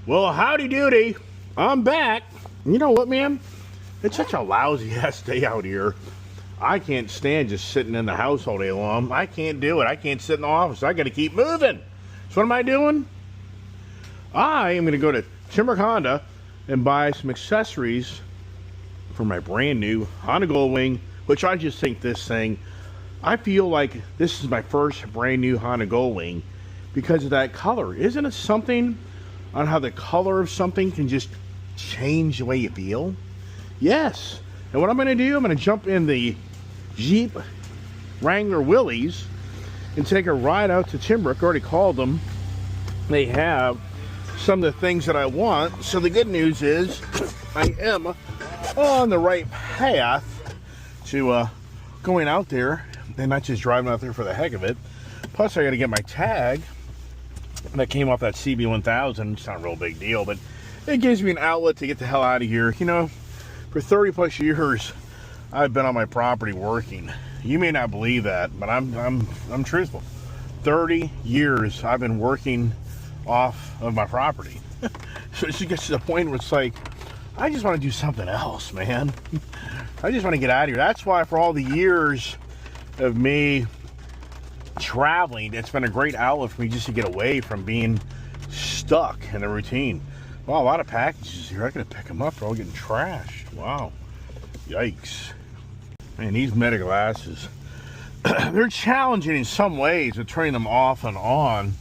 Well, howdy doody. I'm back. You know what, man? It's such a lousy ass day out here. I can't stand just sitting in the house all day long. I can't do it. I can't sit in the office. I got to keep moving. So what am I doing? I am going to go to Timbrook Honda and buy some accessories for my brand new Honda Goldwing, which I just think this thing, I feel like this is my first brand new Honda Goldwing because of that color. Isn't it something on how the color of something can just change the way you feel? Yes. And what I'm going to do, I'm going to jump in the Jeep Wrangler Willys and take a ride out to Timbrook. I already called them. They have some of the things that I want. So the good news is I am on the right path to going out there and not just driving out there for the heck of it. Plus I got to get my tag that came off that CB1000. It's not a real big deal, but it gives me an outlet to get the hell out of here. You know, for 30 plus years I've been on my property working. You may not believe that, but I'm truthful. 30 years I've been working off of my property. So it just gets to the point where it's like, I just want to do something else, man. I just want to get out of here. That's why for all the years of me traveling, it's been a great outlet for me just to get away from being stuck in the routine. Wow, a lot of packages here. I gotta pick them up. They're all getting trashed. Wow. Yikes. Man, these Meta glasses, they're challenging in some ways with turning them off and on.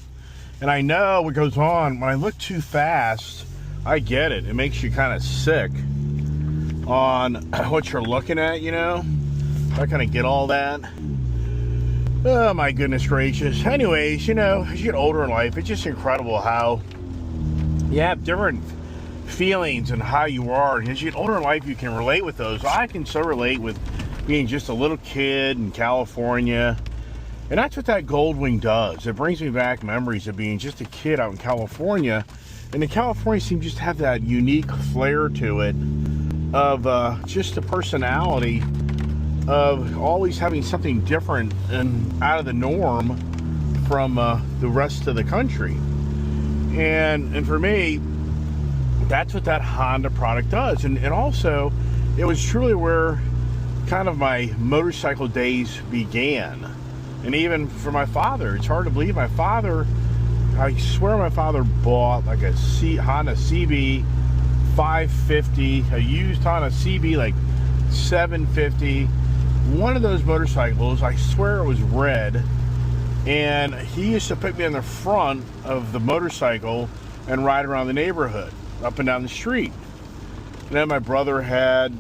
And I know what goes on when I look too fast. I get it. It makes you kind of sick on what you're looking at, you know? I kind of get all that. Oh my goodness gracious. Anyways, you know, as you get older in life, it's just incredible how you have different feelings and how you are. And as you get older in life, you can relate with those. I can so relate with being just a little kid in California. And that's what that Goldwing does. It brings me back memories of being just a kid out in California. And the California seems just to have that unique flair to it of just the personality of always having something different and out of the norm from the rest of the country. And for me, that's what that Honda product does. And also, it was truly where kind of my motorcycle days began. And even for my father, it's hard to believe my father, I swear my father bought like a Honda CB 550, a used Honda CB like 750, one of those motorcycles. I swear it was red. And he used to put me in the front of the motorcycle and ride around the neighborhood, up and down the street. And then my brother had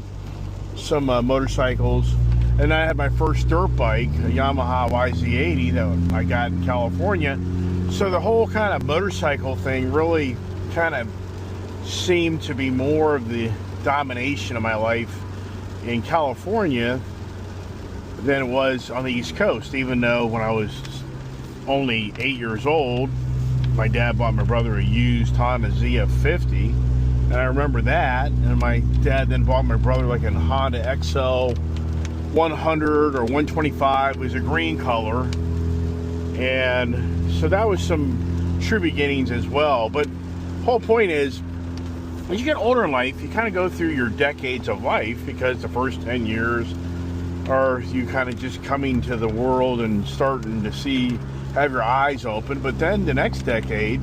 some motorcycles. And I had my first dirt bike, a Yamaha YZ80 that I got in California. So the whole kind of motorcycle thing really kind of seemed to be more of the domination of my life in California than it was on the East Coast. Even though when I was only 8 years old, my dad bought my brother a used Honda ZF50. And I remember that. And my dad then bought my brother like a Honda XL 100 or 125, was a green color. And so that was some true beginnings as well. But the whole point is, as you get older in life, you kind of go through your decades of life, because the first 10 years are you kind of just coming to the world and starting to see, have your eyes open. But then the next decade,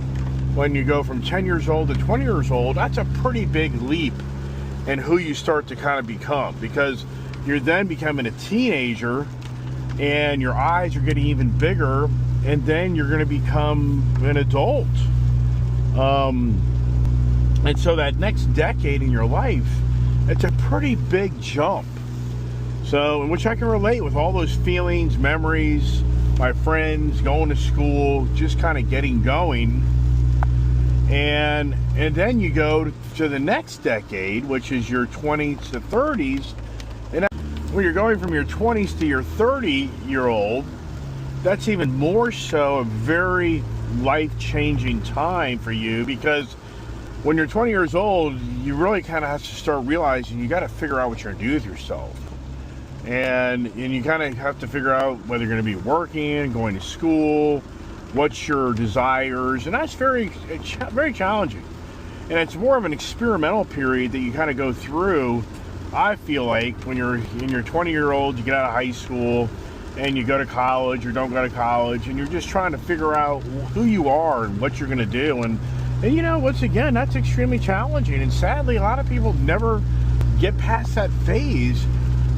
when you go from 10 years old to 20 years old, that's a pretty big leap in who you start to kind of become, because you're then becoming a teenager and your eyes are getting even bigger, and then you're going to become an adult. And so that next decade in your life, it's a pretty big jump. So, in which I can relate with all those feelings, memories, my friends, going to school, just kind of getting going. And then you go to the next decade, which is your 20s to 30s. And when you're going from your 20s to your 30-year-old, that's even more so a very life-changing time for you, because when you're 20 years old, you really kind of have to start realizing you got to figure out what you're going to do with yourself. And you kind of have to figure out whether you're going to be working, going to school, what's your desires, and that's very challenging. And it's more of an experimental period that you kind of go through. I feel like when you're in your 20-year-old, you get out of high school and you go to college or don't go to college, and you're just trying to figure out who you are and what you're going to do. And you know, once again, that's extremely challenging. And sadly, a lot of people never get past that phase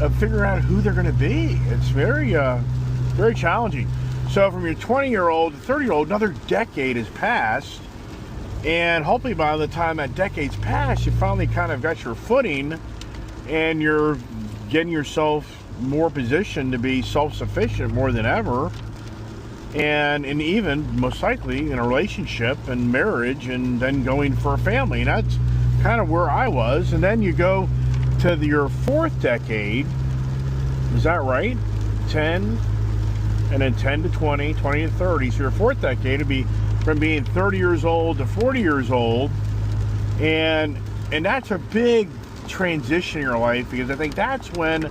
of figuring out who they're going to be. It's very, very challenging. So from your 20-year-old to 30-year-old, another decade has passed. And hopefully by the time that decade's passed, you finally kind of got your footing and you're getting yourself more positioned to be self-sufficient more than ever. And even most likely in a relationship and marriage, and then going for a family. And that's kind of where I was. And then you go to your fourth decade. Is that right? 10, and then 10 to 20, 20 to 30. So your fourth decade would be from being 30 years old to 40 years old. And that's a big transition in your life, because I think that's when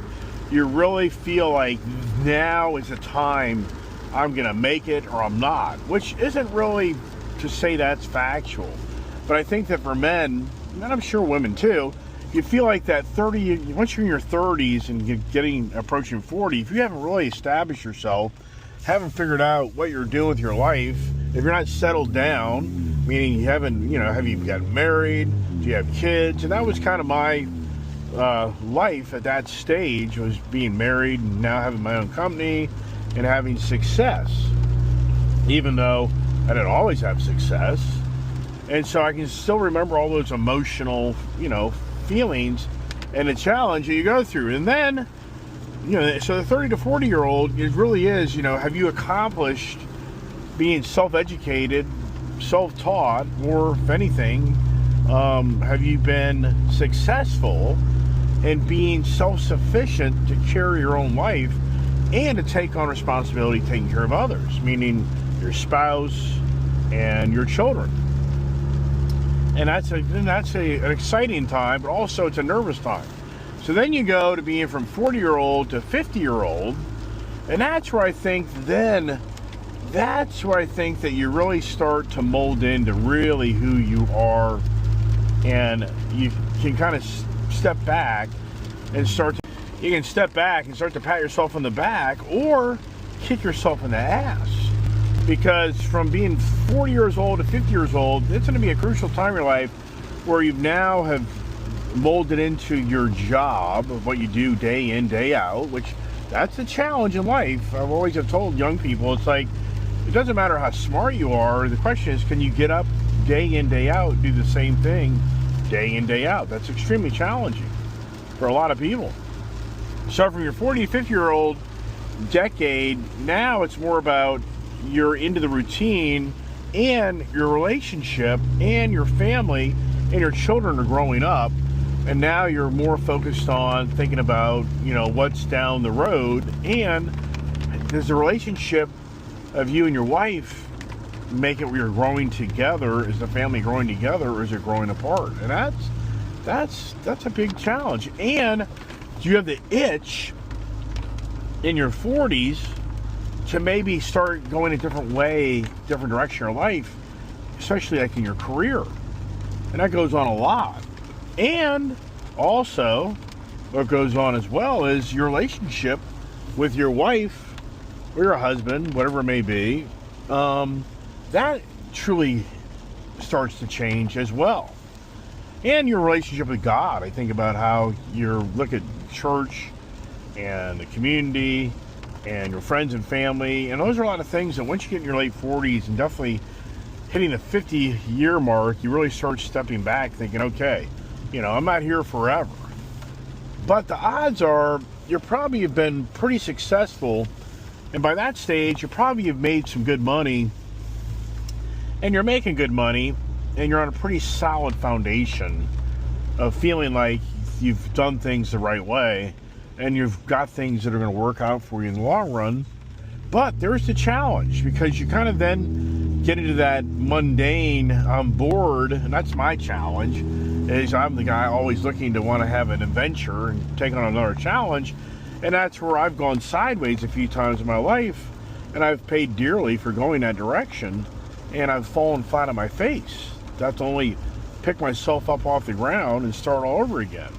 you really feel like now is the time I'm going to make it or I'm not, which isn't really to say that's factual. But I think that for men, and I'm sure women too, you feel like that 30, once you're in your 30s and you're approaching 40, if you haven't really established yourself, haven't figured out what you're doing with your life, if you're not settled down, meaning you haven't, have you gotten married, do you have kids? And that was kind of my life at that stage, was being married and now having my own company and having success, even though I didn't always have success. And so I can still remember all those emotional, feelings and the challenge that you go through. And then, so the 30 to 40 year old, it really is, have you accomplished being self-educated, self-taught, or if anything, have you been successful in being self-sufficient to carry your own life and to take on responsibility taking care of others, meaning your spouse and your children. And that's an exciting time, but also it's a nervous time. So then you go to being from 40-year-old to 50-year-old, and that's where I think that you really start to mold into really who you are, and you can kind of step back and start to pat yourself on the back or kick yourself in the ass. Because from being 40 years old to 50 years old, it's going to be a crucial time in your life where you now have molded into your job of what you do day in, day out, which that's a challenge in life. I've always have told young people, it's like, it doesn't matter how smart you are. The question is, can you get up day in, day out, do the same thing day in, day out? That's extremely challenging for a lot of people. So from your 40 to 50-year-old decade, now it's more about you're into the routine, and your relationship and your family and your children are growing up, and now you're more focused on thinking about, what's down the road. And does the relationship of you and your wife make it where you're growing together? Is the family growing together, or is it growing apart? And that's a big challenge. And you have the itch in your 40s to maybe start going a different way, different direction in your life, especially like in your career. And that goes on a lot. And also, what goes on as well is your relationship with your wife or your husband, whatever it may be, that truly starts to change as well. And your relationship with God. I think about how you look at church and the community and your friends and family, and those are a lot of things that once you get in your late 40s and definitely hitting the 50-year mark, you really start stepping back thinking, okay, I'm not here forever. But the odds are you probably have been pretty successful, and by that stage you probably have made some good money, and you're making good money, and you're on a pretty solid foundation of feeling like you've done things the right way, and you've got things that are going to work out for you in the long run. But there's the challenge, because you kind of then get into that mundane, I'm bored, and that's my challenge, is I'm the guy always looking to want to have an adventure and take on another challenge. And that's where I've gone sideways a few times in my life, and I've paid dearly for going that direction, and I've fallen flat on my face. That's the only pick myself up off the ground and start all over again.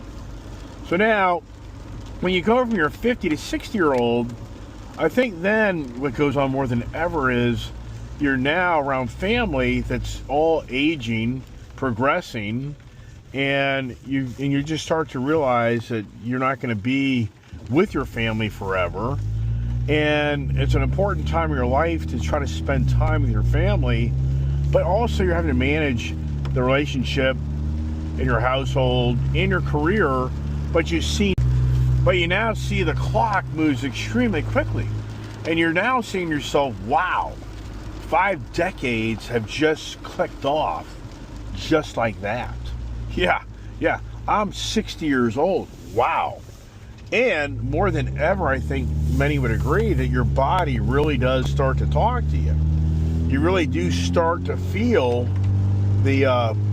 So now, when you go from your 50 to 60-year-old, I think then what goes on more than ever is you're now around family that's all aging, progressing, and you just start to realize that you're not going to be with your family forever. And it's an important time of your life to try to spend time with your family, but also you're having to manage the relationship in your household, in your career, but you now see the clock moves extremely quickly. And you're now seeing yourself, wow, 5 decades have just clicked off just like that. Yeah, I'm 60 years old. Wow. And more than ever, I think many would agree that your body really does start to talk to you. You really do start to feel that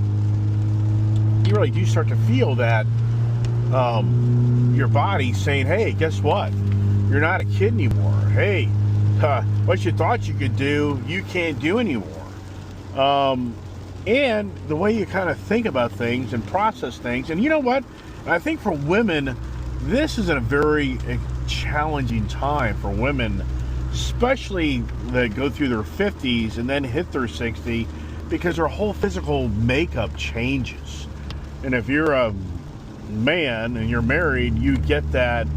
your body saying, hey, guess what? You're not a kid anymore. Hey, what you thought you could do, you can't do anymore. And the way you kind of think about things and process things. And you know what? I think for women, this is a very challenging time for women, especially that go through their 50s and then hit their 60, because their whole physical makeup changes. And if you're a man and you're married, you get that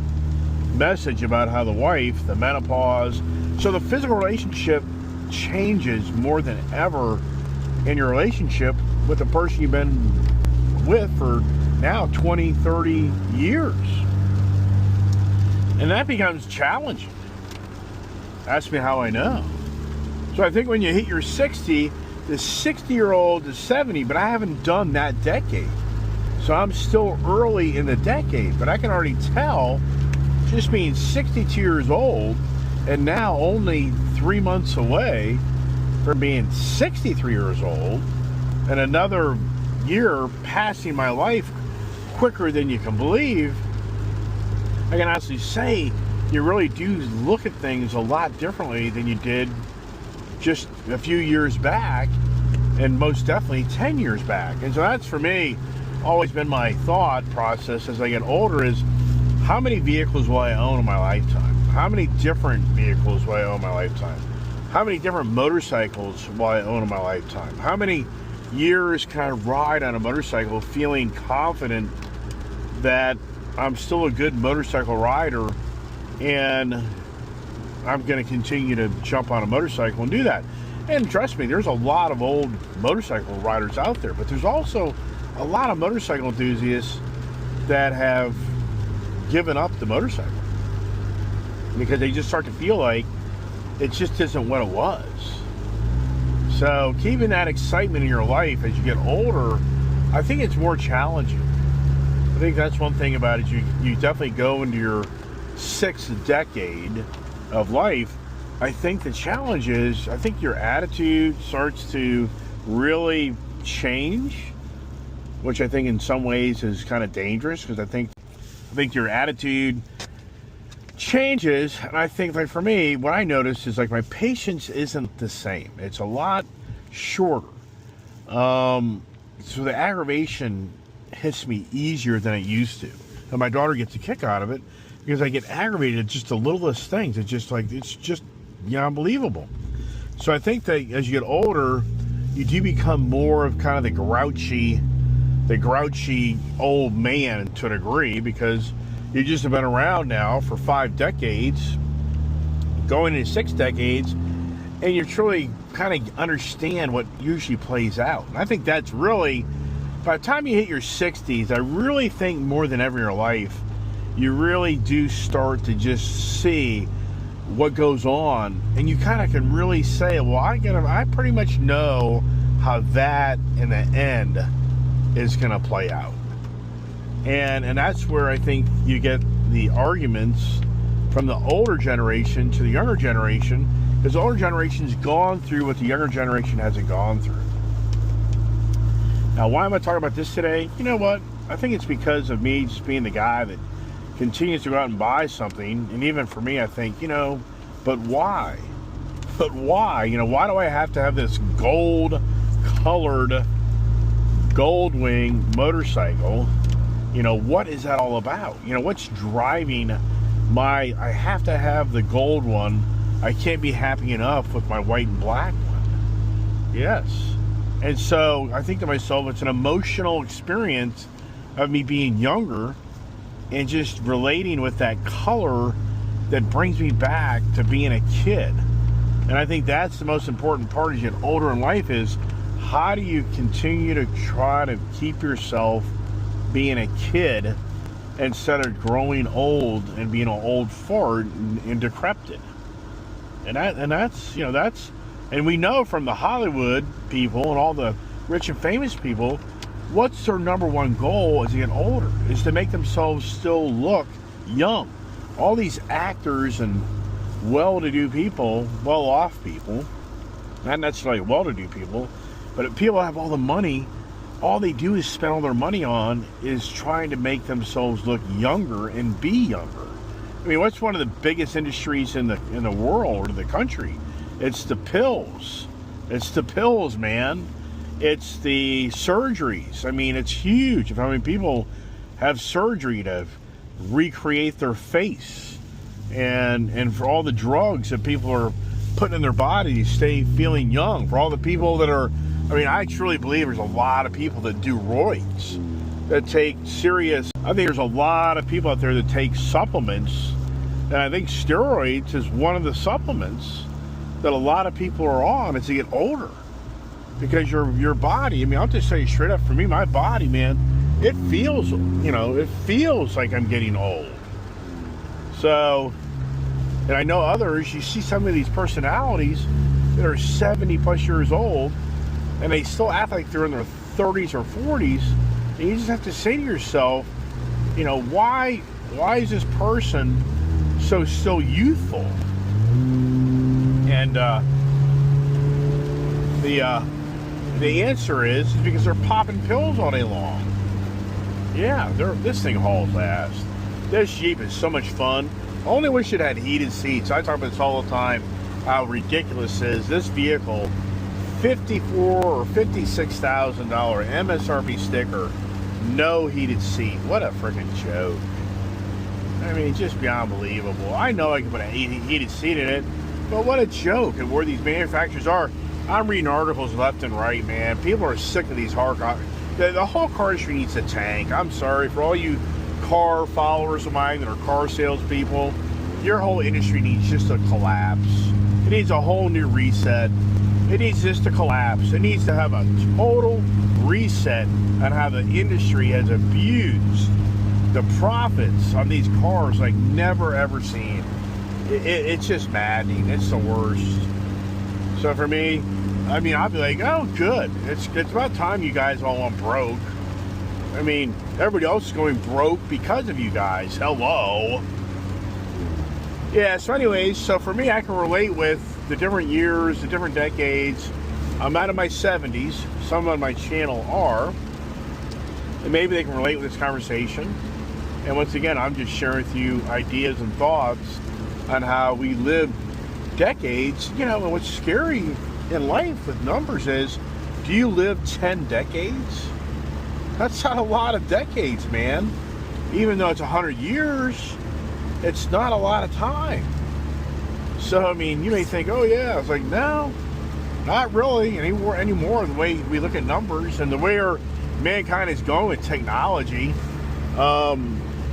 message about how the wife, the menopause, so the physical relationship changes more than ever in your relationship with the person you've been with for now 20, 30 years. And that becomes challenging. Ask me how I know. So I think when you hit your 60, the 60-year-old is 70, but I haven't done that decade. So I'm still early in the decade, but I can already tell, just being 62 years old and now only 3 months away from being 63 years old, and another year passing my life quicker than you can believe, I can honestly say you really do look at things a lot differently than you did just a few years back, and most definitely 10 years back. And so that's, for me, always been my thought process as I get older is, how many vehicles will I own in my lifetime? How many different vehicles will I own in my lifetime? How many different motorcycles will I own in my lifetime? How many years can I ride on a motorcycle feeling confident that I'm still a good motorcycle rider and I'm going to continue to jump on a motorcycle and do that? And trust me, there's a lot of old motorcycle riders out there, but there's also a lot of motorcycle enthusiasts that have given up the motorcycle because they just start to feel like it just isn't what it was. So keeping that excitement in your life as you get older, I think it's more challenging. I think that's one thing about it. You definitely go into your 6th decade of life. I think the challenge is, I think your attitude starts to really change, which I think in some ways is kind of dangerous, because I think your attitude changes. And I think, like, for me, what I notice is, like, my patience isn't the same. It's a lot shorter. So the aggravation hits me easier than it used to. And my daughter gets a kick out of it because I get aggravated at just the littlest things. It's just unbelievable. So I think that as you get older, you do become more of kind of the grouchy old man to a degree, because you just have been around now for 5 decades, going into 6 decades, and you truly kind of understand what usually plays out. And I think that's really, by the time you hit your 60s, I really think more than ever in your life, you really do start to just see what goes on, and you kind of can really say, well, I pretty much know how that in the end is going to play out. And that's where I think you get the arguments from the older generation to the younger generation, because the older generation's gone through what the younger generation hasn't gone through. Now, why am I talking about this today? You know what? I think it's because of me just being the guy that continues to go out and buy something. And even for me, I think, but why? But why? Why do I have to have this gold colored Goldwing motorcycle, you know, what is that all about? You know, what's driving I have to have the gold one. I can't be happy enough with my white and black one. Yes. And so I think to myself, it's an emotional experience of me being younger and just relating with that color that brings me back to being a kid. And I think that's the most important part as you get older in life is how do you continue to try to keep yourself being a kid instead of growing old and being an old fart and decrepit. And we know from the Hollywood people and all the rich and famous people, what's their number one goal as they get older is to make themselves still look young. All these actors and well-to-do people, well-off people, not necessarily well-to-do people, but if people have all the money, all they do is spend all their money on is trying to make themselves look younger and be younger. I mean, what's one of the biggest industries in the world or the country? It's the pills. It's the pills, man. It's the surgeries. I mean, it's huge. How many people have surgery to recreate their face, and for all the drugs that people are putting in their body to stay feeling young. For all the people that are, I mean, I truly believe there's a lot of people that do roids, that take serious. I think there's a lot of people out there that take supplements, and I think steroids is one of the supplements that a lot of people are on as they get older, because your body. I mean, I'll just tell you straight up. For me, my body, man, it feels like I'm getting old. So, and I know others. You see some of these personalities that are 70 plus years old, and they still act like they're in their 30s or 40s. And you just have to say to yourself, you know, why is this person so still youthful? And the answer is because they're popping pills all day long. Yeah, this thing hauls ass. This Jeep is so much fun. I only wish it had heated seats. I talk about this all the time, how ridiculous it is. This vehicle, $54,000 or $56,000 MSRP sticker, no heated seat. What a freaking joke. I mean, just beyond believable. I know I can put a heated seat in it, but what a joke. And where these manufacturers are, I'm reading articles left and right, man. People are sick of these hard cars. The whole car industry needs a tank. I'm sorry for all you car followers of mine that are car salespeople. Your whole industry needs just to collapse. It needs a whole new reset. It needs just to collapse. It needs to have a total reset on how the industry has abused the profits on these cars like never ever seen. It's just maddening. It's the worst. So for me, I mean, I'll be like, oh, good. It's about time you guys all went broke. I mean, everybody else is going broke because of you guys. Hello. Yeah, so anyways, so for me, I can relate with the different years, the different decades. I'm out of my 70s. Some on my channel are. And maybe they can relate with this conversation. And once again, I'm just sharing with you ideas and thoughts on how we live decades. You know, and what's scary in life with numbers is, do you live 10 decades? That's not a lot of decades, man. Even though it's 100 years, it's not a lot of time. So, I mean, you may think, oh yeah. It's like, no, not really anymore. The way we look at numbers and the way our mankind is going with technology,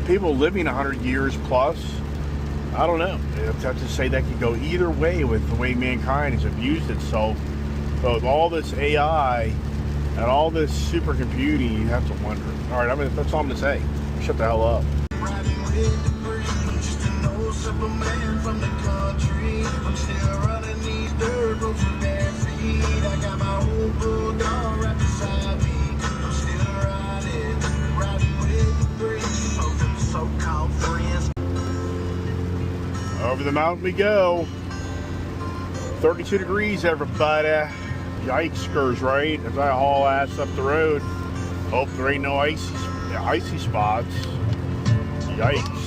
people living 100 years plus, I don't know. I have to say that could go either way with the way mankind has abused itself. But with all this AI and all this supercomputing, you have to wonder. All right, that's all I'm going to say. Shut the hell up. Over the mountain we go. 32 degrees, everybody. Yikes, right? As I haul ass up the road. Hope there ain't no icy spots. Yikes.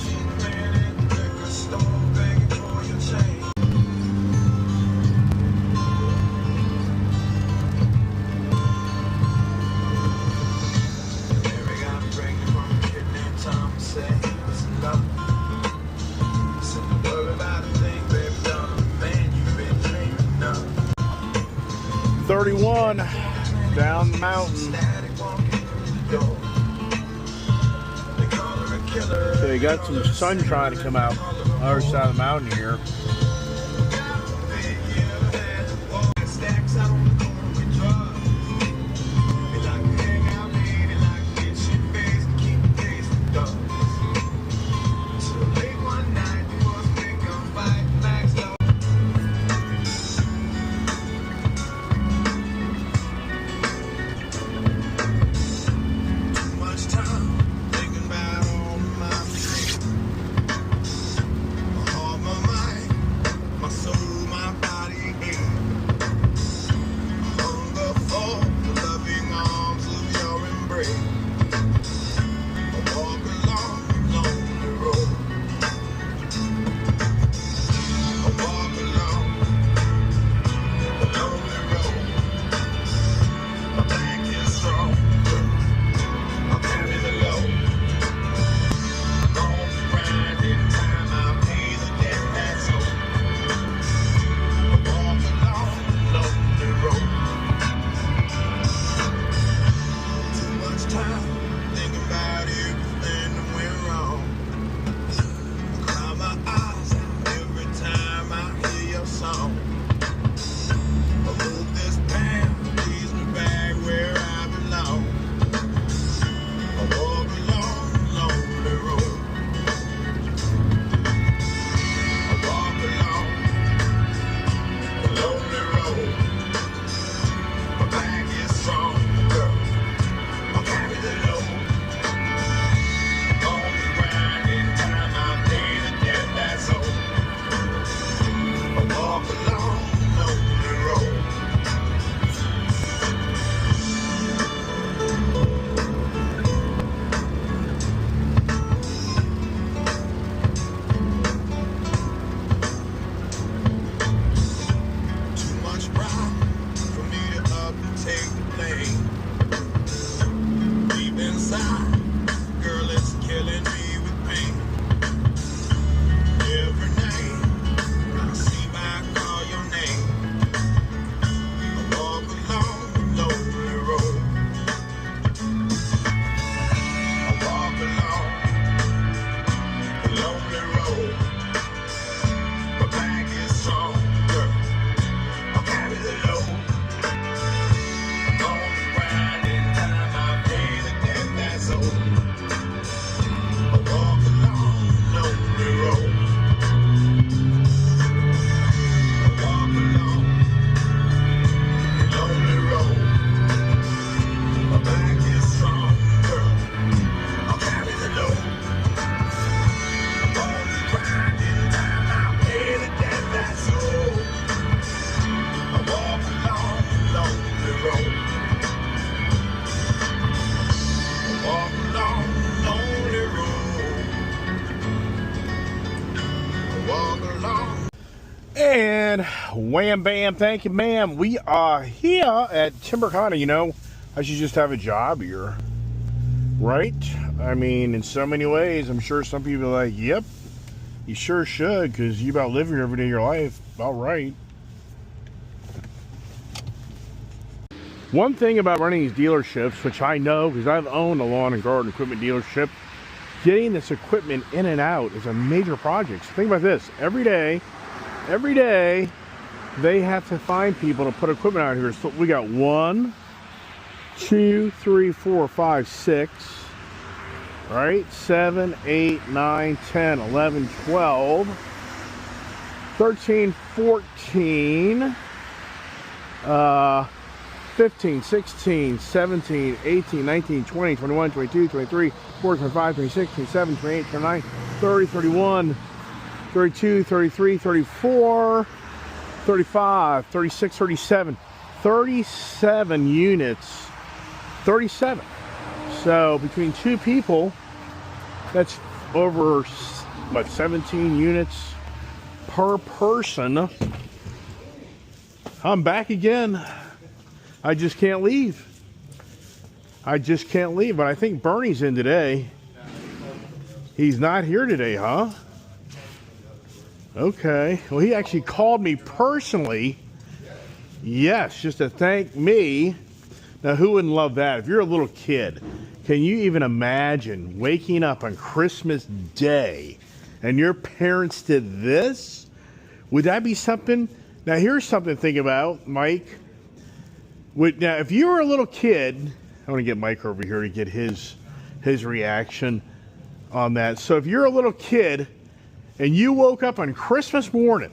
on down the mountain. So you got some sun trying to come out on the other side of the mountain here. And wham bam, thank you ma'am. We are here at Timbrook. You know, I should just have a job here, right? I mean, in so many ways, I'm sure some people are like, yep, you sure should, because you about live here every day of your life. All right. One thing about running these dealerships, which I know because I've owned a lawn and garden equipment dealership, getting this equipment in and out is a major project. So think about this. Every day, they have to find people to put equipment out here. So we got 1, 2, 3, 4, 5, 6, right? 7, 8, 9, 10, 11, 12, 13, 14, 15, 16, 17, 18, 19, 20, 21, 22, 23, 24, 25, 26, 27, 28, 29, 30, 31, 32, 33, 34, 35, 36, 37. 37 units. 37. So between two people, that's over, what, 17 units per person. I'm back again. I just can't leave. I just can't leave. But I think Bernie's in today. He's not here today, huh? Okay. Well, he actually called me personally Yes, just to thank me. Now, who wouldn't love that? If you're a little kid, can you even imagine waking up on Christmas Day and your parents did this? Would that be something? Now, here's something to think about, Mike. Now, if you were a little kid, I want to get Mike over here to get his reaction on that. So if you're a little kid and you woke up on Christmas morning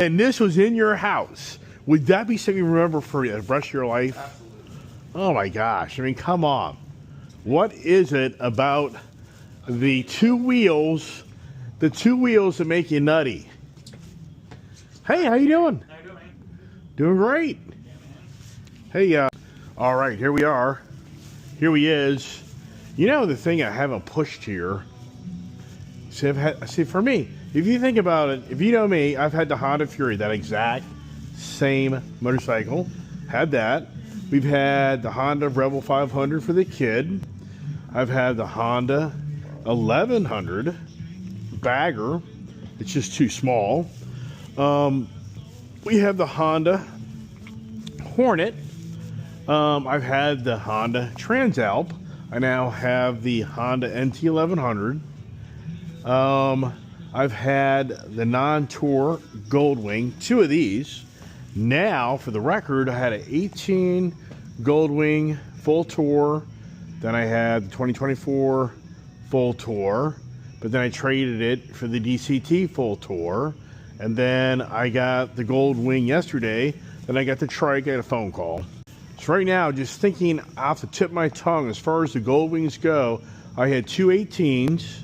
and this was in your house, would that be something you remember for the rest of your life? Absolutely. Oh my gosh, I mean, come on. What is it about the two wheels that make you nutty? Hey, how you doing? How you doing, man? Doing great. Hey, all right, here we are. Here he is. You know the thing I haven't pushed here. See, for me, if you think about it, if you know me, I've had the Honda Fury, that exact same motorcycle. Had that. We've had the Honda Rebel 500 for the kid. I've had the Honda 1100 bagger. It's just too small. We have the Honda Hornet. I've had the Honda Transalp. I now have the Honda NT 1100. I've had the non-tour Goldwing, two of these. Now, for the record, I had an 18 Goldwing full tour. Then I had the 2024 full tour. But then I traded it for the DCT full tour. And then I got the Goldwing yesterday. Then I got the trike. I got a phone call. So right now, just thinking off the tip of my tongue, as far as the Goldwings go, I had two 18s.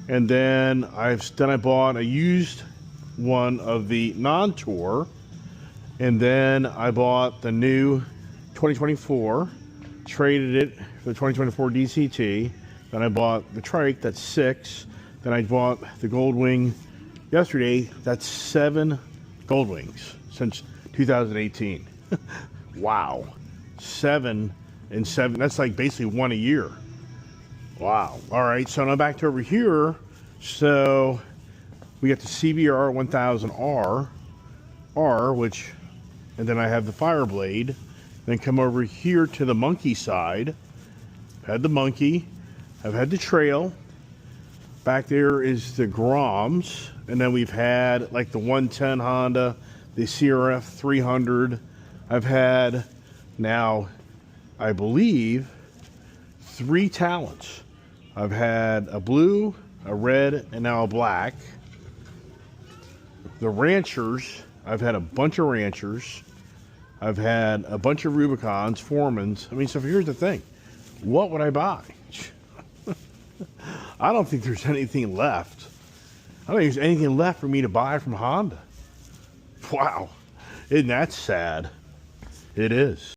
And then I bought a used one of the non-tour. And then I bought the new 2024, traded it for the 2024 DCT. Then I bought the trike, that's 6. Then I bought the Goldwing yesterday, that's 7 Goldwings since 2018. Wow. 7 and 7, that's like basically one a year. Wow. All right, so now back to over here. So we got the CBR 1000R, which, and then I have the Fireblade. Then come over here to the Monkey side. Had the Monkey. I've had the Trail. Back there is the Groms. And then we've had like the 110 Honda, the CRF 300. I've had now, I believe, 3 Talents. I've had a blue, a red, and now a black. The Ranchers, I've had a bunch of Ranchers. I've had a bunch of Rubicons, Foremans. I mean, so here's the thing. What would I buy? I don't think there's anything left. I don't think there's anything left for me to buy from Honda. Wow. Isn't that sad? It is.